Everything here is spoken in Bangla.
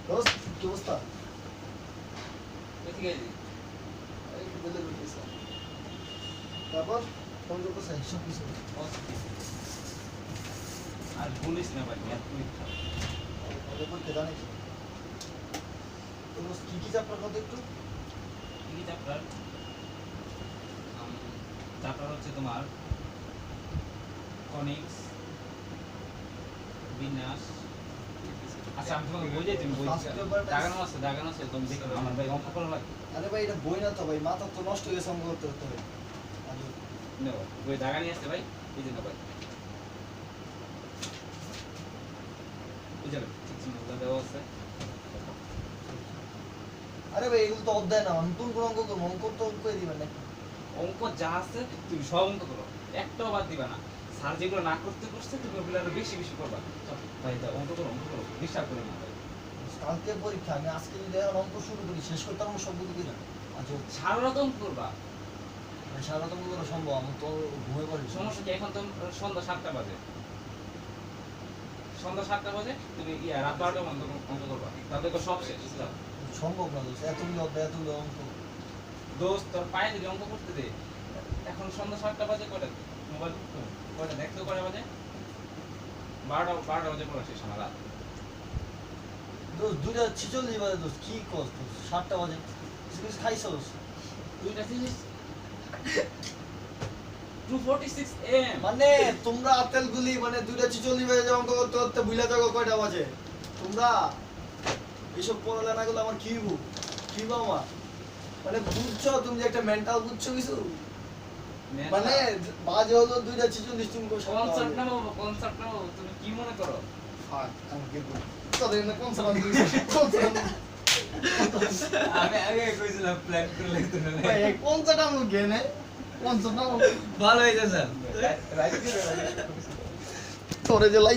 দোস্ত কি অবস্থা? এদিকে আইলি। এই বলে বলতেছ। তারপর ফোন করতে চাই সব কিছু। আর বলিস না ভাই, এত ইচ্ছা। আগে বলতে জানিস। তো দোস্ত কি কি চ্যাপ্টার কত একটু? কি চ্যাপ্টার? চ্যাপ্টার হচ্ছে তোমার কনিক্স, বিন্যাস। আচ্ছা আমি তোমাকে বই যাই, তুমি বই দাগানো আছে তুমি দেখো। আমার ভাই অঙ্ক করা লাগে। আরে ভাই এটা বই না তো ভাই, মাথা তো নষ্ট হয়ে গেছে অঙ্ক করতে করতে ভাই। আজব। নেও বই দাগানি আছে ভাই, এই যে না ভাই। এই যে ঠিক চিহ্নগুলো দেওয়া আছে। আরে ভাই এগুলো তো অধ্যায় না, নতুন কোন অঙ্ক করবো, অঙ্ক তো করে দিবেন নাকি? অঙ্ক যা আছে তুমি সব অঙ্ক করো, একটাও বাদ দিবা না। স্যার যেগুলো না করতে করছে তুমি ওগুলো আরো বেশি বেশি করবা। চল, ভাই দাও অঙ্ক করো ডিস্টার্ব করে না ভাই। কালকে পরীক্ষা, আমি আজকে যদি এখন অঙ্ক শুরু করি শেষ করতে পারবো সবগুলো কিনা? আজব। সারা রাত অঙ্ক করবা। ভাই সারা তো অঙ্ক করা সম্ভব, আমার তো ঘুমিয়ে পড়ি। সমস্যা কি, এখন তো সন্ধ্যা 7টা বাজে। সন্ধ্যা 7টা বাজে তুমি রাত 12টা পর্যন্ত অঙ্ক করবা, তাহলে তো সব শেষ। যাও। সম্ভব না দোস্ত, এতগুলো অধ্যায় এতগুলো অঙ্ক। দোস্ত তোর পায়ে যদি অঙ্ক করতে দে, এখন সন্ধ্যা 7টা বাজে, কয়টা মোবাইল কয়টা দেখতে কয়টা বাজে? 12টা বাজে পড়া শেষ আমার রাত। দোস্ত 2:46 বাজে দোস্ত, কি কস দোস্ত? 7টা বাজে কিছু কিছু খাইছস? 2:46 2:46 AM মানে তোমরা আতেল গুলি মানে 2:46 বাজে অঙ্ক করতে করতে ভুলে যাও কয়টা বাজে? তোমরা এইসব পড়ালেখা গুলো আমার কি হইব? কি হইব আমার? মানে বুঝছো তুমি যে একটা মেন্টাল বুঝছো কিছু? মানে বাজে হলো 2:46, তুমি কো কনসেপ্ট না বাবা, কনসেপ্ট না বাবা, তুমি কি মনে করো? হ্যাঁ আমি কি বলি? তোদের না কোন সামান দিছিস? কোন সামান? আমি আগে কইছিলাম প্ল্যান করে লাগতো না। ভাই কোন সাটা মু গেনে? কোন সাটা ভালো হইছে স্যার। তোরে যে